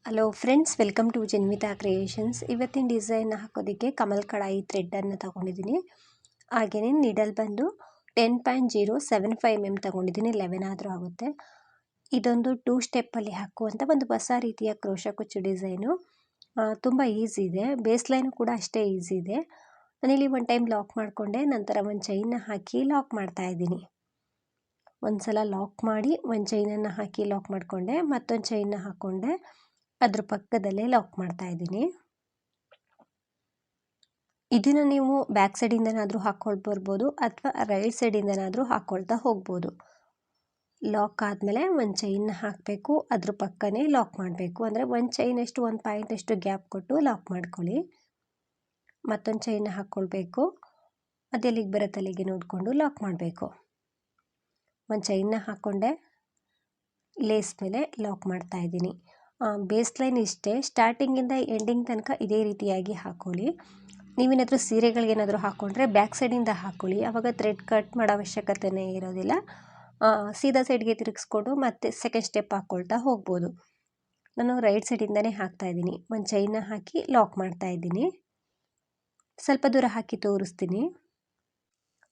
Hello friends, welcome to Janvita creations. ಇವತ್ತಿನ design ಹಾಕೋದಕ್ಕೆ ಕಮಲ್ ಕಡಾಯಿ ಥ್ರೆಡ್ಡನ್ನು ತೊಗೊಂಡಿದ್ದೀನಿ. ಹಾಗೆಯೇ ನೀಡಲ್ ಬಂದು 10.075 mm ತೊಗೊಂಡಿದ್ದೀನಿ. 11 ಆದರೂ ಆಗುತ್ತೆ. ಇದೊಂದು 2 ಸ್ಟೆಪ್ಪಲ್ಲಿ ಹಾಕುವಂಥ ಒಂದು ಹೊಸ ರೀತಿಯ ಕ್ರೋಶಾ ಕುಚ್ಚು ಡಿಸೈನು. ತುಂಬ ಈಸಿ ಇದೆ. ಬೇಸ್ ಲೈನು ಕೂಡ ಅಷ್ಟೇ ಈಸಿ ಇದೆ. ನಾನಿಲ್ಲಿ ಒಂದು ಟೈಮ್ ಲಾಕ್ ಮಾಡಿಕೊಂಡೆ, ನಂತರ ಒಂದು ಚೈನ್ನ ಹಾಕಿ ಲಾಕ್ ಮಾಡ್ತಾಯಿದ್ದೀನಿ. ಒಂದು ಸಲ ಲಾಕ್ ಮಾಡಿ ಒಂದು ಚೈನನ್ನು ಹಾಕಿ ಲಾಕ್ ಮಾಡಿಕೊಂಡೆ, ಮತ್ತೊಂದು ಚೈನ್ನ ಹಾಕ್ಕೊಂಡೆ, ಅದ್ರ ಪಕ್ಕದಲ್ಲೇ ಲಾಕ್ ಮಾಡ್ತಾ ಇದ್ದೀನಿ. ಇದನ್ನು ನೀವು ಬ್ಯಾಕ್ ಸೈಡಿಂದನಾದರೂ ಹಾಕ್ಕೊಂಡು ಬರ್ಬೋದು ಅಥವಾ ರೈಟ್ ಸೈಡಿಂದನಾದರೂ ಹಾಕ್ಕೊಳ್ತಾ ಹೋಗ್ಬೋದು. ಲಾಕ್ ಆದಮೇಲೆ ಒಂದು ಚೈನ್ನ ಹಾಕಬೇಕು, ಅದ್ರ ಪಕ್ಕನೇ ಲಾಕ್ ಮಾಡಬೇಕು. ಅಂದರೆ ಒಂದು ಚೈನಷ್ಟು ಒಂದು ಪಾಯಿಂಟಷ್ಟು ಗ್ಯಾಪ್ ಕೊಟ್ಟು ಲಾಕ್ ಮಾಡ್ಕೊಳ್ಳಿ. ಮತ್ತೊಂದು ಚೈನ್ನ ಹಾಕ್ಕೊಳ್ಬೇಕು, ಅದೆಲ್ಲಿಗೆ ಬರುತ್ತೆ ಅಲ್ಲಿಗೆ ನೋಡಿಕೊಂಡು ಲಾಕ್ ಮಾಡಬೇಕು. ಒಂದು ಚೈನ್ನ ಹಾಕ್ಕೊಂಡೆ, ಲೇಸ್ ಮೇಲೆ ಲಾಕ್ ಮಾಡ್ತಾ ಇದ್ದೀನಿ. ಬೇಸ್ ಲೈನ್ ಇಷ್ಟೇ, ಸ್ಟಾರ್ಟಿಂಗಿಂದ ಎಂಡಿಂಗ್ ತನಕ ಇದೇ ರೀತಿಯಾಗಿ ಹಾಕ್ಕೊಳ್ಳಿ. ನೀವೇನಾದರೂ ಸೀರೆಗಳಿಗೇನಾದರೂ ಹಾಕ್ಕೊಂಡ್ರೆ ಬ್ಯಾಕ್ ಸೈಡಿಂದ ಹಾಕ್ಕೊಳ್ಳಿ, ಆವಾಗ ಥ್ರೆಡ್ ಕಟ್ ಮಾಡೋ ಅವಶ್ಯಕತೆಯೇ ಇರೋದಿಲ್ಲ. ಸೀದಾ ಸೈಡ್ಗೆ ತಿರುಗಿಸ್ಕೊಂಡು ಮತ್ತೆ ಸೆಕೆಂಡ್ ಸ್ಟೆಪ್ ಹಾಕ್ಕೊಳ್ತಾ ಹೋಗ್ಬೋದು. ನಾನು ರೈಟ್ ಸೈಡಿಂದನೇ ಹಾಕ್ತಾಯಿದ್ದೀನಿ. ಒಂದು ಚೈನ್ನ ಹಾಕಿ ಲಾಕ್ ಮಾಡ್ತಾಯಿದ್ದೀನಿ. ಸ್ವಲ್ಪ ದೂರ ಹಾಕಿ ತೋರಿಸ್ತೀನಿ.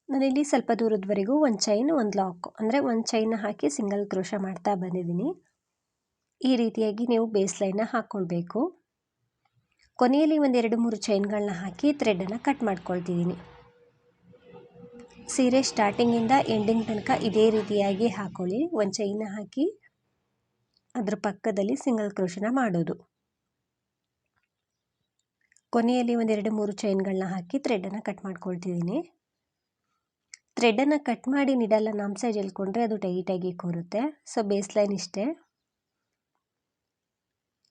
ನಾನಿಲ್ಲಿ ಸ್ವಲ್ಪ ದೂರದವರೆಗೂ ಒಂದು ಚೈನ್ ಒಂದು ಲಾಕ್, ಅಂದರೆ ಒಂದು ಚೈನ್ನ ಹಾಕಿ ಸಿಂಗಲ್ ಕ್ರೋಶಾ ಮಾಡ್ತಾ ಬಂದಿದ್ದೀನಿ. ಈ ರೀತಿಯಾಗಿ ನೀವು ಬೇಸ್ ಲೈನ್ನ ಹಾಕ್ಕೊಳ್ಬೇಕು. ಕೊನೆಯಲ್ಲಿ ಒಂದು 2-3 ಚೈನ್ಗಳನ್ನ ಹಾಕಿ ಥ್ರೆಡನ್ನು ಕಟ್ ಮಾಡ್ಕೊಳ್ತಿದ್ದೀನಿ. ಸೀರೆ ಸ್ಟಾರ್ಟಿಂಗಿಂದ ಎಂಡಿಂಗ್ ತನಕ ಇದೇ ರೀತಿಯಾಗಿ ಹಾಕ್ಕೊಳ್ಳಿ. ಒಂದು ಚೈನ್ನ ಹಾಕಿ ಅದ್ರ ಪಕ್ಕದಲ್ಲಿ ಸಿಂಗಲ್ ಕ್ರೋಶನ ಮಾಡೋದು. ಕೊನೆಯಲ್ಲಿ ಒಂದು 2-3 ಚೈನ್ಗಳನ್ನ ಹಾಕಿ ಥ್ರೆಡನ್ನು ಕಟ್ ಮಾಡ್ಕೊಳ್ತಿದ್ದೀನಿ. ಥ್ರೆಡನ್ನು ಕಟ್ ಮಾಡಿ ನೀಡಲ್ಲ ನಮ್ಮ ಸೈಡ್ ಎಳ್ಕೊಂಡ್ರೆ ಅದು ಟೈಟಾಗಿ ಕೂರುತ್ತೆ. ಸೊ ಬೇಸ್ ಲೈನ್ ಇಷ್ಟೇ.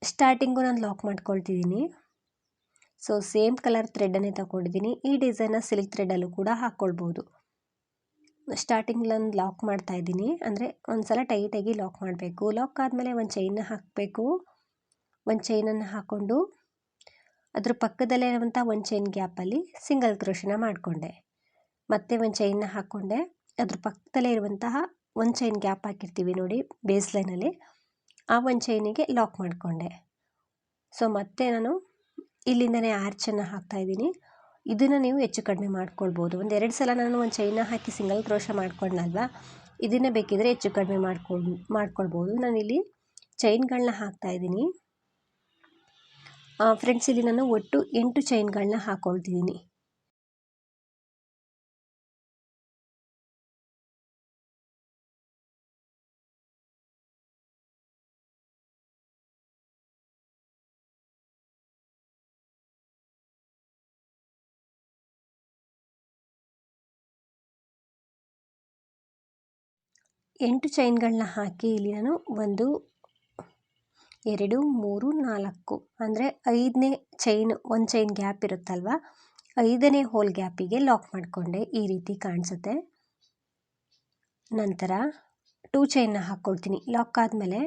ಸ್ಟಾರ್ಟಿಂಗು ನಾನು ಲಾಕ್ ಮಾಡ್ಕೊಳ್ತಿದ್ದೀನಿ. ಸೊ ಸೇಮ್ ಕಲರ್ ಥ್ರೆಡನ್ನೇ ತಗೊಂಡಿದ್ದೀನಿ. ಈ ಡಿಸೈನ್ನ ಸಿಲ್ಕ್ ಥ್ರೆಡಲ್ಲೂ ಕೂಡ ಹಾಕ್ಕೊಳ್ಬೋದು. ಸ್ಟಾರ್ಟಿಂಗ್ ನಾನು ಲಾಕ್ ಮಾಡ್ತಾ ಇದ್ದೀನಿ, ಅಂದರೆ ಒಂದು ಸಲ ಟೈಟಾಗಿ ಲಾಕ್ ಮಾಡಬೇಕು. ಲಾಕ್ ಆದಮೇಲೆ ಒಂದು ಚೈನ್ನ ಹಾಕಬೇಕು. ಒಂದು ಚೈನನ್ನು ಹಾಕ್ಕೊಂಡು ಅದ್ರ ಪಕ್ಕದಲ್ಲೇ ಇರುವಂಥ ಒಂದು ಚೈನ್ ಗ್ಯಾಪಲ್ಲಿ ಸಿಂಗಲ್ ಕ್ರೋಶನ ಮಾಡಿಕೊಂಡೆ. ಮತ್ತೆ ಒಂದು ಚೈನ್ನ ಹಾಕ್ಕೊಂಡೆ, ಅದ್ರ ಪಕ್ಕದಲ್ಲೇ ಇರುವಂತಹ ಒಂದು ಚೈನ್ ಗ್ಯಾಪ್ ಹಾಕಿರ್ತೀವಿ ನೋಡಿ ಬೇಸ್ ಲೈನಲ್ಲಿ, ಆ ಒಂದು ಚೈನಿಗೆ ಲಾಕ್ ಮಾಡಿಕೊಂಡೆ. ಸೊ ಮತ್ತೆ ನಾನು ಇಲ್ಲಿಂದನೇ ಆರ್ಚನ್ನು ಹಾಕ್ತಾಯಿದ್ದೀನಿ. ಇದನ್ನು ನೀವು ಹೆಚ್ಚು ಕಡಿಮೆ ಮಾಡ್ಕೊಳ್ಬೋದು. ಒಂದು 2 ಸಲ ನಾನು ಒಂದು ಚೈನ್ನ ಹಾಕಿ ಸಿಂಗಲ್ ಕ್ರೋಶಾ ಮಾಡ್ಕೊಂಡಲ್ವ, ಇದನ್ನೇ ಬೇಕಿದ್ರೆ ಹೆಚ್ಚು ಕಡಿಮೆ ಮಾಡ್ಕೊಳ್ಬೋದು. ನಾನಿಲ್ಲಿ ಚೈನ್ಗಳನ್ನ ಹಾಕ್ತಾಯಿದ್ದೀನಿ. ಫ್ರೆಂಡ್ಸ್, ಇಲ್ಲಿ ನಾನು ಒಟ್ಟು 8 ಚೈನ್ಗಳನ್ನ ಹಾಕ್ಕೊಳ್ತಿದ್ದೀನಿ. ಎಂಟು ಚೈನ್ಗಳನ್ನ ಹಾಕಿ ಇಲ್ಲಿ ನಾನು 1, 2, 3, 4 ಅಂದರೆ 5ನೇ ಚೈನ್, ಒಂದು ಚೈನ್ ಗ್ಯಾಪ್ ಇರುತ್ತಲ್ವ, 5ನೇ ಹೋಲ್ ಗ್ಯಾಪಿಗೆ ಲಾಕ್ ಮಾಡಿಕೊಂಡೆ. ಈ ರೀತಿ ಕಾಣಿಸುತ್ತೆ. ನಂತರ 2 ಚೈನ್ನ ಹಾಕ್ಕೊಳ್ತೀನಿ. ಲಾಕ್ ಆದಮೇಲೆ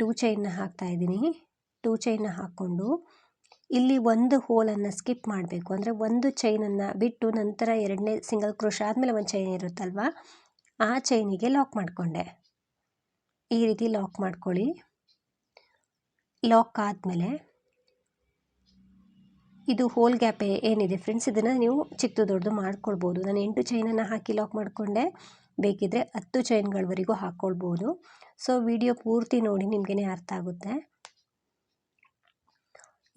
2 ಚೈನ್ನ ಹಾಕ್ತಾಯಿದ್ದೀನಿ. 2 ಚೈನ್ನ ಹಾಕ್ಕೊಂಡು ಇಲ್ಲಿ ಒಂದು ಹೋಲನ್ನು ಸ್ಕಿಪ್ ಮಾಡಬೇಕು. ಅಂದರೆ ಒಂದು ಚೈನನ್ನು ಬಿಟ್ಟು ನಂತರ 2ನೇ ಸಿಂಗಲ್ ಕ್ರೋಶಾ ಆದಮೇಲೆ ಒಂದು ಚೈನ್ ಇರುತ್ತಲ್ವ, ಆ ಚೈನಿಗೆ ಲಾಕ್ ಮಾಡಿಕೊಂಡೆ. ಈ ರೀತಿ ಲಾಕ್ ಮಾಡ್ಕೊಳ್ಳಿ. ಲಾಕ್ ಆದಮೇಲೆ ಇದು ಹೋಲ್ ಗ್ಯಾಪ್ ಏನಿದೆ ಫ್ರೆಂಡ್ಸ್, ಇದನ್ನು ನೀವು ಚಿಕ್ಕದು ದೊಡ್ಡದು ಮಾಡ್ಕೊಳ್ಬೋದು. ನಾನು 8 ಚೈನನ್ನು ಹಾಕಿ ಲಾಕ್ ಮಾಡಿಕೊಂಡೆ. ಬೇಕಿದ್ದರೆ 10 ಚೈನ್ಗಳವರೆಗೂ ಹಾಕ್ಕೊಳ್ಬೋದು. ಸೊ ವಿಡಿಯೋ ಪೂರ್ತಿ ನೋಡಿ, ನಿಮಗೇ ಅರ್ಥ ಆಗುತ್ತೆ.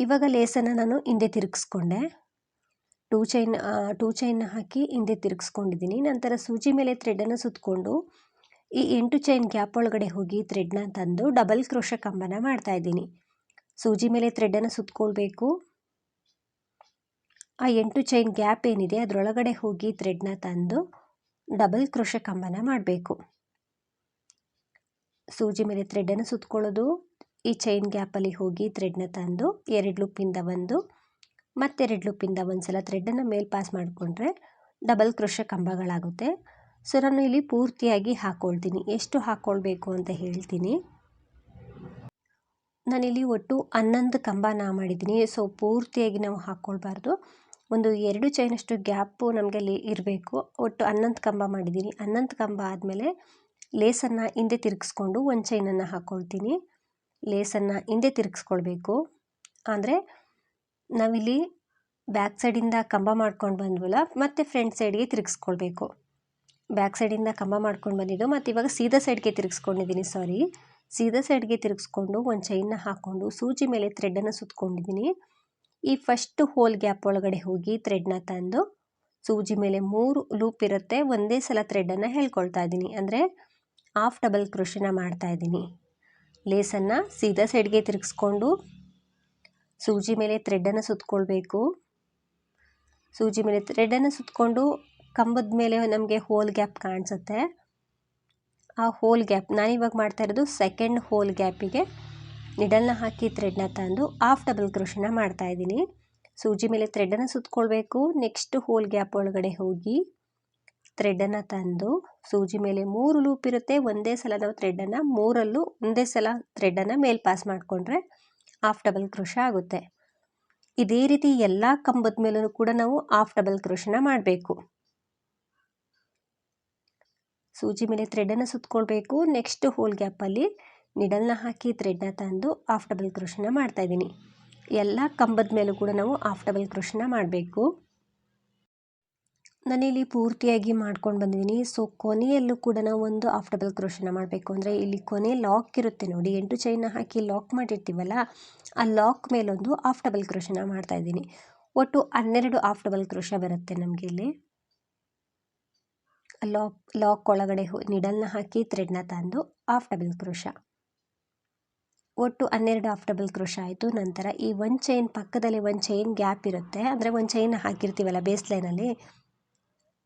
ಇವಾಗ ಲೇಸನ್ನು ನಾನು ಹಿಂದೆ ತಿರುಗಿಸ್ಕೊಂಡೆ. 2 ಚೈನ್ನ ಹಾಕಿ ಹಿಂದೆ ತಿರುಗಿಸ್ಕೊಂಡಿದ್ದೀನಿ. ನಂತರ ಸೂಜಿ ಮೇಲೆ ಥ್ರೆಡನ್ನು ಸುತ್ತಕೊಂಡು ಈ 8 ಚೈನ್ ಗ್ಯಾಪ್ ಒಳಗಡೆ ಹೋಗಿ ಥ್ರೆಡ್ನ ತಂದು ಡಬಲ್ ಕ್ರೋಶಾ ಕಂಬನ ಮಾಡ್ತಾಯಿದ್ದೀನಿ. ಸೂಜಿ ಮೇಲೆ ಥ್ರೆಡನ್ನು ಸುತ್ತಕೊಳ್ಬೇಕು. ಆ 8 ಚೈನ್ ಗ್ಯಾಪ್ ಏನಿದೆ ಅದರೊಳಗಡೆ ಹೋಗಿ ಥ್ರೆಡ್ನ ತಂದು ಡಬಲ್ ಕ್ರೋಶಾ ಕಂಬನ ಮಾಡಬೇಕು. ಸೂಜಿ ಮೇಲೆ ಥ್ರೆಡನ್ನು ಸುತ್ತಕೊಳ್ಳೋದು, ಈ ಚೈನ್ ಗ್ಯಾಪಲ್ಲಿ ಹೋಗಿ ಥ್ರೆಡ್ನ ತಂದು 2 ಲೂಪಿಂದ ಒಂದು ಮತ್ತೆ 2 ಲೂಪಿಂದ ಒಂದು ಸಲ ಥ್ರೆಡನ್ನು ಮೇಲೆ ಪಾಸ್ ಮಾಡಿಕೊಂಡ್ರೆ ಡಬಲ್ ಕ್ರೋಶಾ ಕಂಬಗಳಾಗುತ್ತೆ. ಸೊ ನಾನು ಇಲ್ಲಿ ಪೂರ್ತಿಯಾಗಿ ಹಾಕ್ಕೊಳ್ತೀನಿ. ಎಷ್ಟು ಹಾಕ್ಕೊಳ್ಬೇಕು ಅಂತ ಹೇಳ್ತೀನಿ. ನಾನಿಲ್ಲಿ ಒಟ್ಟು 11 ಕಂಬನ ಮಾಡಿದ್ದೀನಿ. ಸೊ ಪೂರ್ತಿಯಾಗಿ ನಾವು ಹಾಕ್ಕೊಳ್ಬಾರ್ದು. ಒಂದು 2 ಚೈನಷ್ಟು ಗ್ಯಾಪು ನಮಗೆ ಅಲ್ಲಿ ಇರಬೇಕು. ಒಟ್ಟು 11 ಕಂಬ ಮಾಡಿದ್ದೀನಿ. 11 ಕಂಬ ಆದಮೇಲೆ ಲೇಸನ್ನು ಹಿಂದೆ ತಿರುಗಿಸ್ಕೊಂಡು ಒಂದು ಚೈನನ್ನು ಹಾಕ್ಕೊಳ್ತೀನಿ. ಲೇಸನ್ನು ಹಿಂದೆ ತಿರುಗಿಸ್ಕೊಳ್ಬೇಕು. ಅಂದರೆ ನಾವಿಲ್ಲಿ ಬ್ಯಾಕ್ ಸೈಡಿಂದ ಕಂಬ ಮಾಡ್ಕೊಂಡು ಬಂದ್ವಲ್ಲ, ಮತ್ತು ಫ್ರಂಟ್ ಸೈಡ್ಗೆ ತಿರುಗಿಸ್ಕೊಳ್ಬೇಕು. ಬ್ಯಾಕ್ ಸೈಡಿಂದ ಕಂಬ ಮಾಡ್ಕೊಂಡು ಬಂದಿದ್ದು ಮತ್ತು ಇವಾಗ ಸೀದಾ ಸೈಡ್ಗೆ ತಿರುಗಿಸ್ಕೊಂಡಿದ್ದೀನಿ. ಸೀದಾ ಸೈಡ್ಗೆ ತಿರುಗಿಸ್ಕೊಂಡು ಒಂದು ಚೈನ್ನ ಹಾಕ್ಕೊಂಡು ಸೂಜಿ ಮೇಲೆ ಥ್ರೆಡನ್ನು ಸುತ್ಕೊಂಡಿದ್ದೀನಿ. ಈ ಫಸ್ಟ್ ಹೋಲ್ ಗ್ಯಾಪ್ ಒಳಗಡೆ ಹೋಗಿ ಥ್ರೆಡ್ನ ತಂದು ಸೂಜಿ ಮೇಲೆ 3 ಲೂಪ್ ಇರುತ್ತೆ, ಒಂದೇ ಸಲ ಥ್ರೆಡನ್ನು ಹೇಳ್ಕೊಳ್ತಾ ಇದ್ದೀನಿ. ಅಂದರೆ ಹಾಫ್ ಡಬಲ್ ಕ್ರೋಶನ ಮಾಡ್ತಾ ಇದ್ದೀನಿ. ಲೇಸನ್ನು ಸೀದಾ ಸೈಡ್ಗೆ ತಿರುಗಿಸ್ಕೊಂಡು ಸೂಜಿ ಮೇಲೆ ಥ್ರೆಡನ್ನು ಸುತ್ಕೊಳ್ಬೇಕು. ಸೂಜಿ ಮೇಲೆ ಥ್ರೆಡನ್ನು ಸುತ್ಕೊಂಡು ಕಂಬದ ಮೇಲೆ ನಮಗೆ ಹೋಲ್ ಗ್ಯಾಪ್ ಕಾಣಿಸುತ್ತೆ. ಆ ಹೋಲ್ ಗ್ಯಾಪ್ ನಾನಿವಾಗ ಮಾಡ್ತಾ ಇರೋದು ಸೆಕೆಂಡ್ ಹೋಲ್ ಗ್ಯಾಪಿಗೆ ನಿಡಲ್ನ ಹಾಕಿ ಥ್ರೆಡ್ನ ತಂದು ಹಾಫ್ ಡಬಲ್ ಕ್ರೋಶನ ಮಾಡ್ತಾ ಇದ್ದೀನಿ. ಸೂಜಿ ಮೇಲೆ ಥ್ರೆಡನ್ನು ಸುತ್ಕೊಳ್ಬೇಕು. ನೆಕ್ಸ್ಟ್ ಹೋಲ್ ಗ್ಯಾಪ್ ಒಳಗಡೆ ಹೋಗಿ ಥ್ರೆಡನ್ನು ತಂದು ಸೂಜಿ ಮೇಲೆ 3 ಲೂಪ್ ಇರುತ್ತೆ, ಒಂದೇ ಸಲ ನಾವು ಥ್ರೆಡನ್ನು 3ರಲ್ಲೂ ಒಂದೇ ಸಲ ಥ್ರೆಡನ್ನು ಮೇಲೆ ಪಾಸ್ ಮಾಡಿಕೊಂಡ್ರೆ ಹಾಫ್ ಡಬಲ್ ಕ್ರೋಶ ಆಗುತ್ತೆ. ಇದೇ ರೀತಿ ಎಲ್ಲ ಕಂಬದ ಮೇಲೂ ಕೂಡ ನಾವು ಹಾಫ್ ಡಬಲ್ ಕ್ರೋಶನ ಮಾಡಬೇಕು. ಸೂಜಿ ಮೇಲೆ ಥ್ರೆಡನ್ನು ಸುತ್ಕೊಳ್ಬೇಕು. ನೆಕ್ಸ್ಟ್ ಹೋಲ್ ಗ್ಯಾಪಲ್ಲಿ ನಿಡಲ್ನ ಹಾಕಿ ಥ್ರೆಡ್ನ ತಂದು ಹಾಫ್ ಡಬಲ್ ಕ್ರೋಶನ ಮಾಡ್ತಾಯಿದ್ದೀನಿ. ಎಲ್ಲ ಕಂಬದ ಮೇಲೂ ಕೂಡ ನಾವು ಹಾಫ್ ಡಬಲ್ ಕ್ರೋಶನ ಮಾಡಬೇಕು. ನಾನಿಲ್ಲಿ ಪೂರ್ತಿಯಾಗಿ ಮಾಡ್ಕೊಂಡು ಬಂದಿದ್ದೀನಿ. ಸೊ ಕೊನೆಯಲ್ಲೂ ಕೂಡ ನಾವು ಒಂದು ಹಾಫ್ ಡಬಲ್ ಕ್ರೋಶನ ಮಾಡಬೇಕು. ಅಂದರೆ ಇಲ್ಲಿ ಕೊನೆ ಲಾಕ್ ಇರುತ್ತೆ ನೋಡಿ, 8 ಚೈನ್ನ ಹಾಕಿ ಲಾಕ್ ಮಾಡಿರ್ತೀವಲ್ಲ, ಆ ಲಾಕ್ ಮೇಲೊಂದು ಹಾಫ್ ಡಬಲ್ ಕ್ರೋಶನ ಮಾಡ್ತಾಯಿದ್ದೀನಿ. ಒಟ್ಟು 12 ಹಾಫ್ ಡಬಲ್ ಕ್ರೋಶ ಬರುತ್ತೆ ನಮಗೆ ಇಲ್ಲಿ. ಲಾಕ್ ಒಳಗಡೆ ನಿಡಲ್ನ ಹಾಕಿ ಥ್ರೆಡ್ನ ತಂದು ಹಾಫ್ ಡಬಲ್ ಕ್ರೋಶ, ಒಟ್ಟು 12 ಹಾಫ್ ಡಬಲ್ ಕ್ರೋಶ ಆಯಿತು. ನಂತರ ಈ ಒಂದು ಚೈನ್ ಪಕ್ಕದಲ್ಲಿ ಒಂದು ಚೈನ್ ಗ್ಯಾಪ್ ಇರುತ್ತೆ, ಅಂದರೆ ಒಂದು ಚೈನ್ ಹಾಕಿರ್ತೀವಲ್ಲ ಬೇಸ್ ಲೈನಲ್ಲಿ,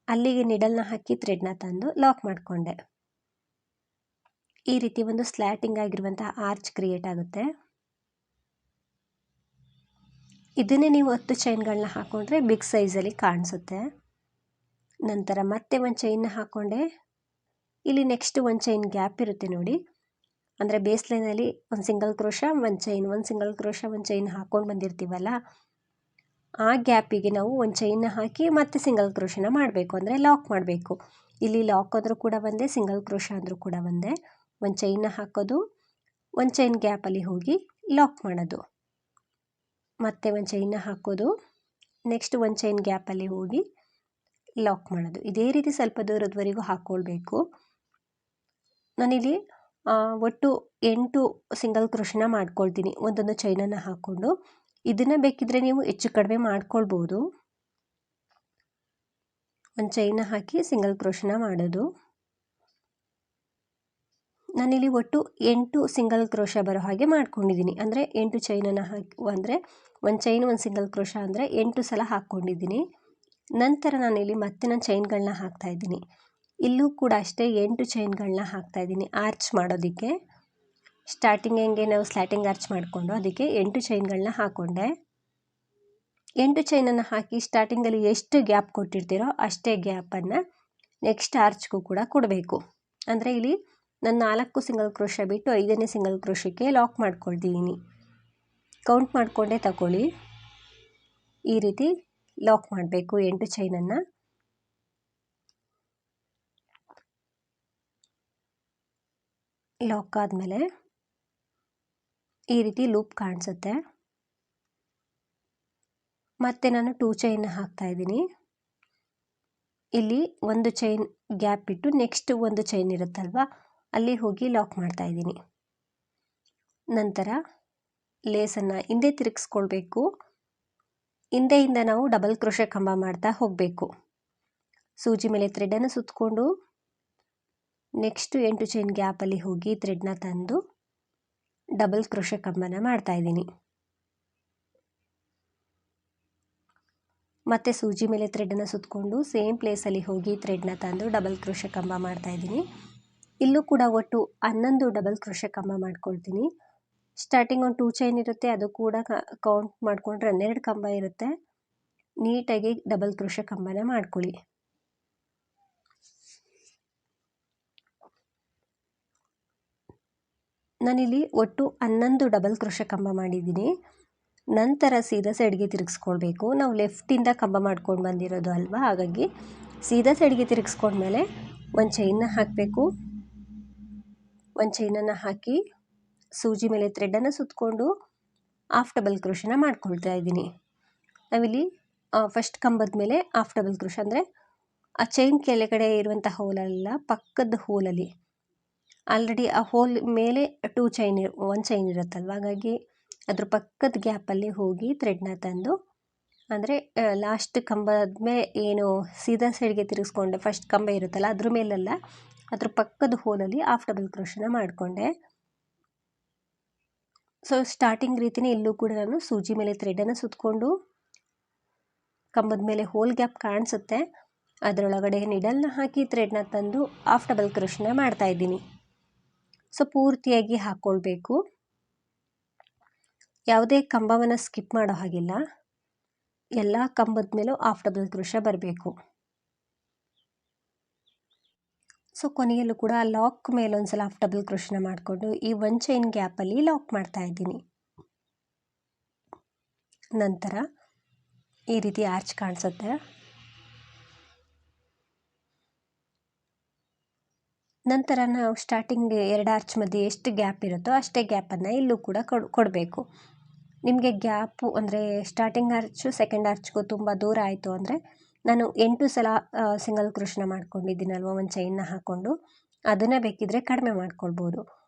ಅಲ್ಲಿಗೆ ನಿಡಲ್ನ ಹಾಕಿ ಥ್ರೆಡ್ನ ತಂದು ಲಾಕ್ ಮಾಡಿಕೊಂಡೆ. ಈ ರೀತಿ ಒಂದು ಸ್ಲ್ಯಾಟಿಂಗ್ ಆಗಿರುವಂತಹ ಆರ್ಚ್ ಕ್ರಿಯೇಟ್ ಆಗುತ್ತೆ. ಇದನ್ನೇ ನೀವು 10 ಚೈನ್ಗಳನ್ನ ಹಾಕ್ಕೊಂಡ್ರೆ ಬಿಗ್ ಸೈಜಲ್ಲಿ ಕಾಣಿಸುತ್ತೆ. ನಂತರ ಮತ್ತೆ ಒಂದು ಚೈನ್ನ ಹಾಕ್ಕೊಂಡೆ. ಇಲ್ಲಿ ನೆಕ್ಸ್ಟ್ ಒಂದು ಚೈನ್ ಗ್ಯಾಪ್ ಇರುತ್ತೆ ನೋಡಿ, ಅಂದರೆ ಬೇಸ್ ಲೈನಲ್ಲಿ ಒಂದು ಸಿಂಗಲ್ ಕ್ರೋಶ ಒಂದು ಚೈನ್, ಒಂದು ಸಿಂಗಲ್ ಕ್ರೋಶ ಒಂದು ಚೈನ್ ಹಾಕ್ಕೊಂಡು ಬಂದಿರ್ತೀವಲ್ಲ, ಆ ಗ್ಯಾಪಿಗೆ ನಾವು ಒಂದು ಚೈನ್ನ ಹಾಕಿ ಮತ್ತೆ ಸಿಂಗಲ್ ಕ್ರೋಶನ ಮಾಡಬೇಕು, ಅಂದರೆ ಲಾಕ್ ಮಾಡಬೇಕು. ಇಲ್ಲಿ ಲಾಕ್ ಆದರೂ ಕೂಡ ಒಂದೇ, ಸಿಂಗಲ್ ಕ್ರೋಶ ಅಂದರೂ ಕೂಡ ಒಂದೇ. ಒಂದು ಚೈನ್ನ ಹಾಕೋದು, ಒಂದು ಚೈನ್ ಗ್ಯಾಪಲ್ಲಿ ಹೋಗಿ ಲಾಕ್ ಮಾಡೋದು, ಮತ್ತೆ ಒಂದು ಚೈನ್ನ ಹಾಕೋದು, ನೆಕ್ಸ್ಟ್ ಒಂದು ಚೈನ್ ಗ್ಯಾಪಲ್ಲಿ ಹೋಗಿ ಲಾಕ್ ಮಾಡೋದು. ಇದೇ ರೀತಿ ಸ್ವಲ್ಪ ದೂರದವರೆಗೂ ಹಾಕ್ಕೊಳ್ಬೇಕು. ನಾನಿಲ್ಲಿ ಒಟ್ಟು 8 ಸಿಂಗಲ್ ಕ್ರೋಶನ ಮಾಡ್ಕೊಳ್ತೀನಿ ಒಂದೊಂದು ಚೈನನ್ನು ಹಾಕ್ಕೊಂಡು. ಇದನ್ನು ಬೇಕಿದ್ರೆ ನೀವು ಹೆಚ್ಚು ಕಡಿಮೆ ಮಾಡ್ಕೊಳ್ಬೋದು. ಒಂದು ಚೈನ್ನ ಹಾಕಿ ಸಿಂಗಲ್ ಕ್ರೋಶನ ಮಾಡೋದು. ನಾನಿಲ್ಲಿ ಒಟ್ಟು 8 ಸಿಂಗಲ್ ಕ್ರೋಶ ಬರೋ ಹಾಗೆ ಮಾಡ್ಕೊಂಡಿದ್ದೀನಿ. ಅಂದರೆ 8 ಚೈನನ್ನು ಹಾಕಿ, ಅಂದರೆ ಒಂದು ಚೈನ್ ಒಂದು ಸಿಂಗಲ್ ಕ್ರೋಶ ಅಂದರೆ 8 ಸಲ ಹಾಕ್ಕೊಂಡಿದ್ದೀನಿ. ನಂತರ ನಾನಿಲ್ಲಿ ಮತ್ತೆ ನಾನು ಚೈನ್ಗಳನ್ನ ಹಾಕ್ತಾಯಿದ್ದೀನಿ. ಇಲ್ಲೂ ಕೂಡ ಅಷ್ಟೇ 8 ಚೈನ್ಗಳನ್ನ ಹಾಕ್ತಾಯಿದ್ದೀನಿ ಆರ್ಚ್ ಮಾಡೋದಕ್ಕೆ. ಸ್ಟಾರ್ಟಿಂಗ್ ಹೆಂಗೆ ನಾವು ಸ್ಲ್ಯಾಟಿಂಗ್ ಆರ್ಚ್ ಮಾಡಿಕೊಂಡು ಅದಕ್ಕೆ 8 ಚೈನ್ಗಳನ್ನ ಹಾಕ್ಕೊಂಡೆ. 8 ಚೈನನ್ನು ಹಾಕಿ ಸ್ಟಾರ್ಟಿಂಗಲ್ಲಿ ಎಷ್ಟು ಗ್ಯಾಪ್ ಕೊಟ್ಟಿರ್ತೀರೋ ಅಷ್ಟೇ ಗ್ಯಾಪನ್ನು ನೆಕ್ಸ್ಟ್ ಆರ್ಚ್ಗೂ ಕೂಡ ಕೊಡಬೇಕು. ಅಂದರೆ ಇಲ್ಲಿ ನಾನು 4 ಸಿಂಗಲ್ ಕ್ರೋಶ ಬಿಟ್ಟು 5ನೇ ಸಿಂಗಲ್ ಕ್ರೋಶಕ್ಕೆ ಲಾಕ್ ಮಾಡ್ಕೊಳ್ತಿದ್ದೀನಿ. ಕೌಂಟ್ ಮಾಡಿಕೊಂಡೇ ತಗೊಳ್ಳಿ. ಈ ರೀತಿ ಲಾಕ್ ಮಾಡಬೇಕು 8 ಚೈನನ್ನು. ಲಾಕ್ ಆದಮೇಲೆ ಈ ರೀತಿ ಲೂಪ್ ಕಾಣಿಸುತ್ತೆ. ಮತ್ತೆ ನಾನು 2 ಚೈನ್ ಹಾಕ್ತಾಯಿದ್ದೀನಿ. ಇಲ್ಲಿ ಒಂದು ಚೈನ್ ಗ್ಯಾಪ್ ಬಿಟ್ಟು ನೆಕ್ಸ್ಟ್ ಒಂದು ಚೈನ್ ಇರುತ್ತಲ್ವ, ಅಲ್ಲಿ ಹೋಗಿ ಲಾಕ್ ಮಾಡ್ತಾಯಿದ್ದೀನಿ. ನಂತರ ಲೇಸನ್ನು ಹಿಂದೆ ತಿರುಗಿಸ್ಕೊಳ್ಬೇಕು. ಹಿಂದೆಯಿಂದ ನಾವು ಡಬಲ್ ಕ್ರೋಶೆ ಕಂಬ ಮಾಡ್ತಾ ಹೋಗಬೇಕು. ಸೂಜಿ ಮೇಲೆ ಥ್ರೆಡನ್ನು ಸುತ್ತಕೊಂಡು ನೆಕ್ಸ್ಟ್ 8 ಚೈನ್ ಗ್ಯಾಪಲ್ಲಿ ಹೋಗಿ ಥ್ರೆಡ್ನ ತಂದು ಡಬಲ್ ಕ್ರೋಶೆ ಕಂಬನ ಮಾಡ್ತಾಯಿದ್ದೀನಿ. ಮತ್ತೆ ಸೂಜಿ ಮೇಲೆ ಥ್ರೆಡನ್ನು ಸುತ್ತಕೊಂಡು ಸೇಮ್ ಪ್ಲೇಸಲ್ಲಿ ಹೋಗಿ ಥ್ರೆಡ್ನ ತಂದು ಡಬಲ್ ಕ್ರೋಶೆ ಕಂಬ ಮಾಡ್ತಾಯಿದ್ದೀನಿ. ಇಲ್ಲೂ ಕೂಡ ಒಟ್ಟು 11 ಡಬಲ್ ಕ್ರೋಶೆ ಕಂಬ ಮಾಡ್ಕೊಳ್ತೀನಿ. ಸ್ಟಾರ್ಟಿಂಗ್ ಒಂದು 2 ಚೈನ್ ಇರುತ್ತೆ, ಅದು ಕೂಡ ಕೌಂಟ್ ಮಾಡಿಕೊಂಡ್ರೆ 12 ಕಂಬ ಇರುತ್ತೆ. ನೀಟಾಗಿ ಡಬಲ್ ಕ್ರೋಶೆ ಕಂಬನ ಮಾಡ್ಕೊಳ್ಳಿ. ನಾನಿಲ್ಲಿ ಒಟ್ಟು 11 ಡಬಲ್ ಕ್ರೋಶೆ ಕಂಬ ಮಾಡಿದ್ದೀನಿ. ನಂತರ ಸೀದಾ ಸೈಡ್ಗೆ ತಿರುಗಿಸ್ಕೊಳ್ಬೇಕು. ನಾವು ಲೆಫ್ಟಿಂದ ಕಂಬ ಮಾಡ್ಕೊಂಡು ಬಂದಿರೋದು ಅಲ್ವಾ, ಹಾಗಾಗಿ ಸೀದಾ ಸೈಡ್ಗೆ ತಿರುಗಿಸ್ಕೊಂಡ್ಮೇಲೆ ಒಂದು ಚೈನ್ನ ಹಾಕಬೇಕು. ಒಂದು ಚೈನನ್ನು ಹಾಕಿ ಸೂಜಿ ಮೇಲೆ ಥ್ರೆಡನ್ನು ಸುತ್ತಕೊಂಡು ಹಾಫ್ ಡಬಲ್ ಕ್ರೋಶನ ಮಾಡ್ಕೊಳ್ತಾ ಇದ್ದೀನಿ. ನಾವಿಲ್ಲಿ ಫಸ್ಟ್ ಕಂಬದ ಮೇಲೆ ಹಾಫ್ ಡಬಲ್ ಕ್ರೋಶ ಅಂದರೆ ಆ ಚೈನ್ ಕೆಳಗಡೆ ಇರುವಂಥ ಹೋಲಲ್ಲ, ಪಕ್ಕದ ಹೋಲಲ್ಲಿ ಆಲ್ರೆಡಿ ಆ ಹೋಲ್ ಮೇಲೆ 2 ಚೈನ್ 1 ಚೈನ್ ಇರುತ್ತಲ್ವ, ಹಾಗಾಗಿ ಅದ್ರ ಪಕ್ಕದ ಗ್ಯಾಪಲ್ಲಿ ಹೋಗಿ ಥ್ರೆಡ್ನ ತಂದು, ಅಂದರೆ ಲಾಸ್ಟ್ ಕಂಬದ ಮೇಲೆ ಏನು ಸೀದಾ ಸೈಡ್ಗೆ ತಿರುಗಿಸ್ಕೊಂಡೆ ಫಸ್ಟ್ ಕಂಬ ಇರುತ್ತಲ್ಲ ಅದ್ರ ಮೇಲೆಲ್ಲ ಅದ್ರ ಪಕ್ಕದ ಹೋಲಲ್ಲಿ ಹಾಫ್ ಡಬಲ್ ಕ್ರೋಶನ ಮಾಡಿಕೊಂಡೆ. ಸೊ ಸ್ಟಾರ್ಟಿಂಗ್ ರೀತಿಯೇ ಇಲ್ಲೂ ಕೂಡ ನಾನು ಸೂಜಿ ಮೇಲೆ ಥ್ರೆಡನ್ನು ಸುತ್ತಕೊಂಡು ಕಂಬದ ಮೇಲೆ ಹೋಲ್ ಗ್ಯಾಪ್ ಕಾಣಿಸುತ್ತೆ, ಅದರೊಳಗಡೆ ನಿಡಲ್ನ ಹಾಕಿ ಥ್ರೆಡ್ನ ತಂದು ಹಾಫ್ ಡಬಲ್ ಕ್ರೋಶನ ಮಾಡ್ತಾಯಿದ್ದೀನಿ. ಸೊ ಪೂರ್ತಿಯಾಗಿ ಹಾಕ್ಕೊಳ್ಬೇಕು, ಯಾವುದೇ ಕಂಬವನ್ನು ಸ್ಕಿಪ್ ಮಾಡೋ ಹಾಗಿಲ್ಲ, ಎಲ್ಲ ಕಂಬದ ಮೇಲೂ ಹಾಫ್ ಡಬಲ್ ಕ್ರೋಶ ಬರಬೇಕು. ಸೊ ಕೊನೆಯಲ್ಲೂ ಕೂಡ ಲಾಕ್ ಮೇಲೆ ಒಂದ್ಸಲ ಹಾಫ್ ಡಬಲ್ ಕ್ರೋಶನ ಮಾಡಿಕೊಂಡು ಈ 1 ಚೈನ್ ಗ್ಯಾಪಲ್ಲಿ ಲಾಕ್ ಮಾಡ್ತಾ ಇದ್ದೀನಿ. ನಂತರ ಈ ರೀತಿ ಆರ್ಚ್ ಕಾಣಿಸುತ್ತೆ. ನಂತರ ನಾವು ಸ್ಟಾರ್ಟಿಂಗ್ 2 ಆರ್ಚ್ ಮಧ್ಯೆ ಎಷ್ಟು ಗ್ಯಾಪ್ ಇರುತ್ತೋ ಅಷ್ಟೇ ಗ್ಯಾಪನ್ನು ಇಲ್ಲೂ ಕೂಡ ಕೊಡಬೇಕು. ನಿಮಗೆ ಗ್ಯಾಪು ಅಂದರೆ ಸ್ಟಾರ್ಟಿಂಗ್ ಆರ್ಚು ಸೆಕೆಂಡ್ ಆರ್ಚ್ಗೂ ತುಂಬ ದೂರ ಆಯಿತು ಅಂದರೆ ನಾನು 8 ಸಲ ಸಿಂಗಲ್ ಕ್ರೋಶನ ಮಾಡ್ಕೊಂಡಿದ್ದೀನಲ್ವ, 1 ಚೈನ್ನ ಹಾಕ್ಕೊಂಡು, ಅದನ್ನು ಬೇಕಿದ್ದರೆ ಕಡಿಮೆ ಮಾಡ್ಕೊಳ್ಬೋದು.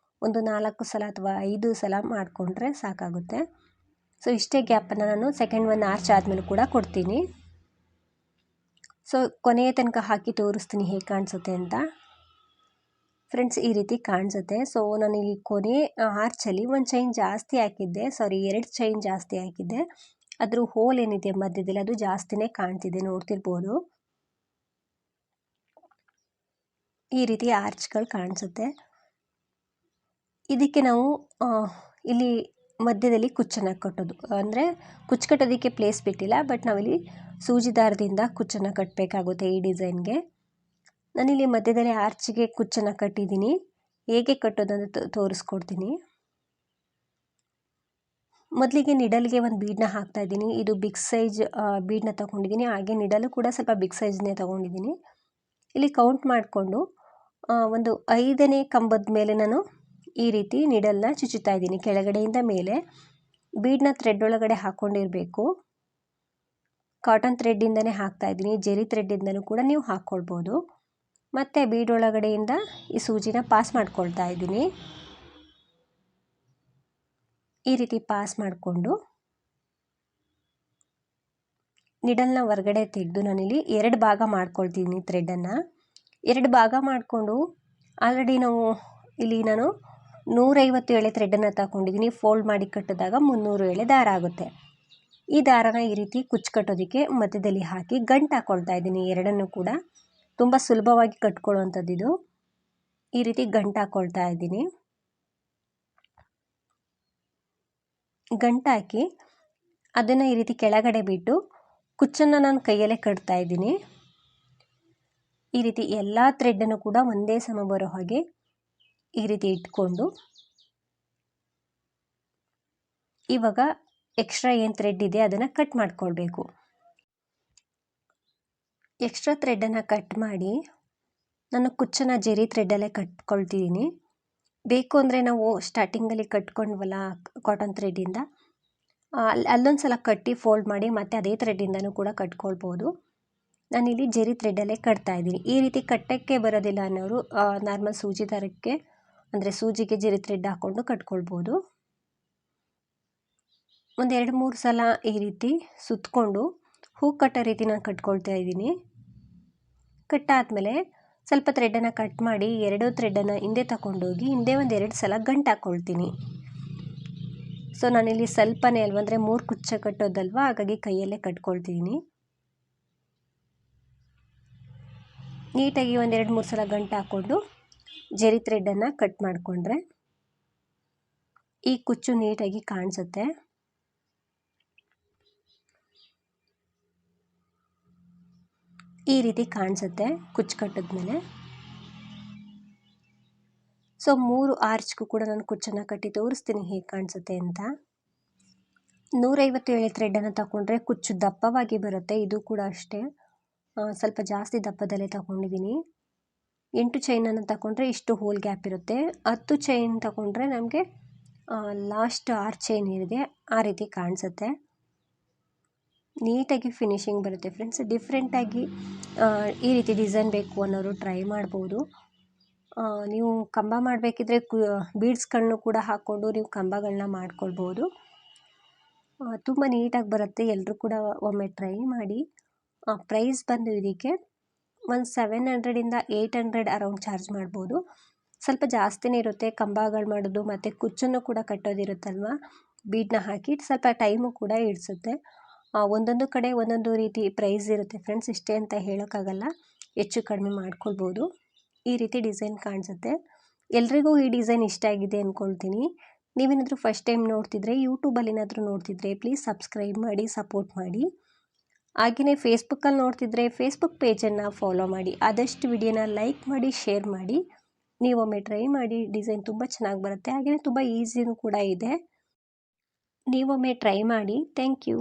ಒಂದು 4 ಸಲ ಅಥವಾ 5 ಸಲ ಮಾಡಿಕೊಂಡ್ರೆ ಸಾಕಾಗುತ್ತೆ. ಸೊ ಇಷ್ಟೇ ಗ್ಯಾಪನ್ನು ನಾನು ಸೆಕೆಂಡ್ 1 ಆರ್ಚ್ ಆದಮೇಲೆ ಕೂಡ ಕೊಡ್ತೀನಿ. ಸೊ ಕೊನೆಯ ತನಕ ಹಾಕಿ ತೋರಿಸ್ತೀನಿ ಹೇಗೆ ಕಾಣಿಸುತ್ತೆ ಅಂತ. ಫ್ರೆಂಡ್ಸ್ ಈ ರೀತಿ ಕಾಣಿಸುತ್ತೆ. ಸೊ ನಾನು ಇಲ್ಲಿ ಕೊನೆ ಆರ್ಚಲ್ಲಿ 1 ಚೈನ್ ಜಾಸ್ತಿ ಹಾಕಿದ್ದೆ, 2 ಚೈನ್ ಜಾಸ್ತಿ ಹಾಕಿದ್ದೆ, ಅದ್ರ ಹೋಲ್ ಏನಿದೆ ಮಧ್ಯದಲ್ಲಿ ಅದು ಜಾಸ್ತಿನೇ ಕಾಣ್ತಿದೆ, ನೋಡ್ತಿರ್ಬೋದು. ಈ ರೀತಿ ಆರ್ಚ್ಗಳು ಕಾಣಿಸುತ್ತೆ. ಇದಕ್ಕೆ ನಾವು ಇಲ್ಲಿ ಮಧ್ಯದಲ್ಲಿ ಕುಚ್ಚನ್ನು ಕಟ್ಟೋದು, ಅಂದರೆ ಕುಚ್ಚು ಕಟ್ಟೋದಕ್ಕೆ ಪ್ಲೇಸ್ ಬಿಟ್ಟಿಲ್ಲ, ಬಟ್ ನಾವಿಲ್ಲಿ ಸೂಜಿ ದಾರದಿಂದ ಕುಚ್ಚನ್ನು ಕಟ್ಟಬೇಕಾಗುತ್ತೆ ಈ ಡಿಸೈನ್ಗೆ. ನಾನಿಲ್ಲಿ ಮಧ್ಯದಲ್ಲಿ ಆರ್ಚಿಗೆ ಕುಚ್ಚನ್ನು ಕಟ್ಟಿದ್ದೀನಿ, ಹೇಗೆ ಕಟ್ಟೋದಂತ ತೋರಿಸ್ಕೊಡ್ತೀನಿ. ಮೊದಲಿಗೆ ನಿಡಲ್ಗೆ ಒಂದು ಬೀಡನ್ನ ಹಾಕ್ತಾ ಇದ್ದೀನಿ. ಇದು ಬಿಗ್ ಸೈಜ್ ಬೀಡನ್ನ ತೊಗೊಂಡಿದ್ದೀನಿ, ಹಾಗೆ ನಿಡಲು ಕೂಡ ಸ್ವಲ್ಪ ಬಿಗ್ ಸೈಜ್ನೇ ತೊಗೊಂಡಿದ್ದೀನಿ. ಇಲ್ಲಿ ಕೌಂಟ್ ಮಾಡಿಕೊಂಡು ಒಂದು 5ನೇ ಕಂಬದ ಮೇಲೆ ನಾನು ಈ ರೀತಿ ನಿಡಲ್ನ ಚುಚ್ಚುತ್ತಾ ಇದ್ದೀನಿ. ಕೆಳಗಡೆಯಿಂದ ಮೇಲೆ ಬೀಡನ್ನ ಥ್ರೆಡ್ ಒಳಗಡೆ ಹಾಕ್ಕೊಂಡಿರಬೇಕು. ಕಾಟನ್ ಥ್ರೆಡ್ಡಿಂದನೇ ಹಾಕ್ತಾ ಇದ್ದೀನಿ, ಜೆರಿ ಥ್ರೆಡ್ಡಿಂದನೂ ಕೂಡ ನೀವು ಹಾಕ್ಕೊಳ್ಬೋದು. ಮತ್ತು ಬೀಡ್ ಒಳಗಡೆಯಿಂದ ಈ ಸೂಜಿನ ಪಾಸ್ ಮಾಡ್ಕೊಳ್ತಾ ಇದ್ದೀನಿ. ಈ ರೀತಿ ಪಾಸ್ ಮಾಡಿಕೊಂಡು ನಿಡಲ್ನ ಹೊರಗಡೆ ತೆಗೆದು ನಾನಿಲ್ಲಿ 2 ಭಾಗ ಮಾಡ್ಕೊಳ್ತೀನಿ ಥ್ರೆಡನ್ನು. 2 ಭಾಗ ಮಾಡಿಕೊಂಡು ಆಲ್ರೆಡಿ ಇಲ್ಲಿ ನಾನು 150 ಎಳೆ ಥ್ರೆಡನ್ನು ತಗೊಂಡಿದ್ದೀನಿ. ಫೋಲ್ಡ್ ಮಾಡಿ ಕಟ್ಟಿದಾಗ 300 ಎಳೆ ದಾರ ಆಗುತ್ತೆ. ಈ ದಾರನ ಈ ರೀತಿ ಕುಚ್ಚು ಕಟ್ಟೋದಕ್ಕೆ ಮಧ್ಯದಲ್ಲಿ ಹಾಕಿ ಗಂಟು ಹಾಕ್ಕೊಳ್ತಾ ಇದ್ದೀನಿ. ಎರಡನ್ನೂ ಕೂಡ ತುಂಬ ಸುಲಭವಾಗಿ ಕಟ್ಕೊಳ್ಳುವಂಥದ್ದು ಇದು. ಈ ರೀತಿ ಗಂಟು ಹಾಕ್ಕೊಳ್ತಾ ಇದ್ದೀನಿ. ಗಂಟು ಹಾಕಿ ಅದನ್ನು ಈ ರೀತಿ ಕೆಳಗಡೆ ಬಿಟ್ಟು ಕುಚ್ಚನ್ನು ನಾನು ಕೈಯಲ್ಲೇ ಕಟ್ತಾ ಇದ್ದೀನಿ. ಈ ರೀತಿ ಎಲ್ಲ ಥ್ರೆಡ್ಡನ್ನು ಕೂಡ ಒಂದೇ ಸಮ ಬರೋ ಹಾಗೆ ಈ ರೀತಿ ಇಟ್ಕೊಂಡು, ಇವಾಗ ಎಕ್ಸ್ಟ್ರಾ ಏನು ಥ್ರೆಡ್ ಇದೆ ಅದನ್ನು ಕಟ್ ಮಾಡ್ಕೊಳ್ಬೇಕು. ಎಕ್ಸ್ಟ್ರಾ ಥ್ರೆಡ್ಡನ್ನು ಕಟ್ ಮಾಡಿ ನಾನು ಕುಚ್ಚನ್ನು ಜೆರಿ ಥ್ರೆಡ್ಡಲ್ಲೇ ಕಟ್ಕೊಳ್ತಿದ್ದೀನಿ. ಬೇಕು ಅಂದರೆ ನಾವು ಸ್ಟಾರ್ಟಿಂಗಲ್ಲಿ ಕಟ್ಕೊಂಡ್ವಲ್ಲ ಕಾಟನ್ ಥ್ರೆಡ್ಡಿಂದ, ಅಲ್ಲೊಂದು ಸಲ ಕಟ್ಟಿ ಫೋಲ್ಡ್ ಮಾಡಿ ಮತ್ತೆ ಅದೇ ಥ್ರೆಡ್ಡಿಂದನೂ ಕೂಡ ಕಟ್ಕೊಳ್ಬೋದು. ನಾನಿಲ್ಲಿ ಜೆರಿ ಥ್ರೆಡ್ಡಲ್ಲೇ ಕಟ್ತಾ ಇದ್ದೀನಿ. ಈ ರೀತಿ ಕಟ್ಟಕ್ಕೆ ಬರೋದಿಲ್ಲ ಅನ್ನೋರು ನಾರ್ಮಲ್ ಸೂಜಿ ದಾರಕ್ಕೆ ಅಂದರೆ ಸೂಜಿಗೆ ಜೆರಿ ಥ್ರೆಡ್ ಹಾಕ್ಕೊಂಡು ಕಟ್ಕೊಳ್ಬೋದು. ಒಂದು 2-3 ಸಲ ಈ ರೀತಿ ಸುತ್ತಕೊಂಡು ಹೂ ಕಟ್ಟೋ ರೀತಿ ನಾನು ಕಟ್ಕೊಳ್ತಾ ಇದ್ದೀನಿ. ಕಟ್ಟಾದಮೇಲೆ ಸ್ವಲ್ಪ ಥ್ರೆಡ್ಡನ್ನು ಕಟ್ ಮಾಡಿ 2 ಥ್ರೆಡ್ಡನ್ನು ಹಿಂದೆ ತಗೊಂಡೋಗಿ ಹಿಂದೆ ಒಂದು 2 ಸಲ ಗಂಟು ಹಾಕ್ಕೊಳ್ತೀನಿ. ಸೊ ನಾನಿಲ್ಲಿ ಸ್ವಲ್ಪನೇ ಅಲ್ವ, ಅಂದರೆ 3 ಕುಚ್ಚ ಕಟ್ಟೋದಲ್ವ, ಹಾಗಾಗಿ ಕೈಯಲ್ಲೇ ಕಟ್ಕೊಳ್ತೀನಿ. ನೀಟಾಗಿ ಒಂದು 2-3 ಸಲ ಗಂಟು ಹಾಕ್ಕೊಂಡು ಜೆರಿ ಥ್ರೆಡ್ಡನ್ನು ಕಟ್ ಮಾಡಿಕೊಂಡ್ರೆ ಈ ಕುಚ್ಚು ನೀಟಾಗಿ ಕಾಣಿಸುತ್ತೆ. ಈ ರೀತಿ ಕಾಣಿಸುತ್ತೆ ಕುಚ್ಚು ಕಟ್ಟಿದ್ಮೇಲೆ. ಸೊ 3 ಆರ್ಚ್ಗೂ ಕೂಡ ನಾನು ಕುಚ್ಚನ್ನು ಕಟ್ಟಿ ತೋರಿಸ್ತೀನಿ ಹೇಗೆ ಕಾಣಿಸುತ್ತೆ ಅಂತ. 150 ಎಳೆ ಥ್ರೆಡ್ಡನ್ನು ತಗೊಂಡ್ರೆ ಕುಚ್ಚು ದಪ್ಪವಾಗಿ ಬರುತ್ತೆ. ಇದು ಕೂಡ ಅಷ್ಟೇ, ಸ್ವಲ್ಪ ಜಾಸ್ತಿ ದಪ್ಪದಲ್ಲೇ ತಗೊಂಡಿದ್ದೀನಿ. 8 ಚೈನನ್ನು ತಗೊಂಡ್ರೆ ಇಷ್ಟು ಹೋಲ್ ಗ್ಯಾಪ್ ಇರುತ್ತೆ. 10 ಚೈನ್ ತಗೊಂಡ್ರೆ ನಮಗೆ ಲಾಸ್ಟ್ ಆರ್ಚ್ ಏನಿದೆ ಆ ರೀತಿ ಕಾಣಿಸುತ್ತೆ. ನೀಟಾಗಿ ಫಿನಿಶಿಂಗ್ ಬರುತ್ತೆ ಫ್ರೆಂಡ್ಸ್. ಡಿಫ್ರೆಂಟಾಗಿ ಈ ರೀತಿ ಡಿಸೈನ್ ಬೇಕು ಅನ್ನೋರು ಟ್ರೈ ಮಾಡ್ಬೋದು. ನೀವು ಕಂಬ ಮಾಡಬೇಕಿದ್ರೆ ಬೀಡ್ಸ್ಗಳನ್ನೂ ಕೂಡ ಹಾಕ್ಕೊಂಡು ನೀವು ಕಂಬಗಳನ್ನ ಮಾಡ್ಕೊಳ್ಬೋದು. ತುಂಬ ನೀಟಾಗಿ ಬರುತ್ತೆ. ಎಲ್ಲರೂ ಕೂಡ ಒಮ್ಮೆ ಟ್ರೈ ಮಾಡಿ. ಪ್ರೈಸ್ ಬಂದು ಇದಕ್ಕೆ ಒಂದು 700 800 ಅರೌಂಡ್ ಚಾರ್ಜ್ ಮಾಡ್ಬೋದು. ಸ್ವಲ್ಪ ಜಾಸ್ತಿನೇ ಇರುತ್ತೆ. ಕಂಬಗಳು ಮಾಡೋದು ಮತ್ತು ಕುಚ್ಚನ್ನು ಕೂಡ ಕಟ್ಟೋದಿರುತ್ತಲ್ವ, ಬೀಡನ್ನ ಹಾಕಿ ಸ್ವಲ್ಪ ಟೈಮು ಕೂಡ ಹಿಡಿಸುತ್ತೆ. ಒಂದೊಂದು ಕಡೆ ಒಂದೊಂದು ರೀತಿ ಪ್ರೈಸ್ ಇರುತ್ತೆ ಫ್ರೆಂಡ್ಸ್. ಇಷ್ಟೇ ಅಂತ ಹೇಳೋಕ್ಕಾಗಲ್ಲ, ಹೆಚ್ಚು ಕಡಿಮೆ ಮಾಡ್ಕೊಳ್ಬೋದು. ಈ ರೀತಿ ಡಿಸೈನ್ ಕಾಣಿಸುತ್ತೆ. ಎಲ್ರಿಗೂ ಈ ಡಿಸೈನ್ ಇಷ್ಟ ಆಗಿದೆ ಅಂದ್ಕೊಳ್ತೀನಿ. ನೀವೇನಾದರೂ ಫಸ್ಟ್ ಟೈಮ್ ನೋಡ್ತಿದ್ರೆ, ಯೂಟ್ಯೂಬಲ್ಲಿ ಏನಾದರೂ ನೋಡ್ತಿದ್ರೆ ಪ್ಲೀಸ್ ಸಬ್ಸ್ಕ್ರೈಬ್ ಮಾಡಿ, ಸಪೋರ್ಟ್ ಮಾಡಿ. ಹಾಗೆಯೇ ಫೇಸ್ಬುಕ್ಕಲ್ಲಿ ನೋಡ್ತಿದ್ರೆ ಫೇಸ್ಬುಕ್ ಪೇಜನ್ನು ಫಾಲೋ ಮಾಡಿ. ಆದಷ್ಟು ವಿಡಿಯೋನ ಲೈಕ್ ಮಾಡಿ, ಶೇರ್ ಮಾಡಿ. ನೀವೊಮ್ಮೆ ಟ್ರೈ ಮಾಡಿ. ಡಿಸೈನ್ ತುಂಬ ಚೆನ್ನಾಗಿ ಬರುತ್ತೆ. ಹಾಗೆಯೇ ತುಂಬ ಈಸಿನೂ ಕೂಡ ಇದೆ. ನೀವೊಮ್ಮೆ ಟ್ರೈ ಮಾಡಿ. Thank you.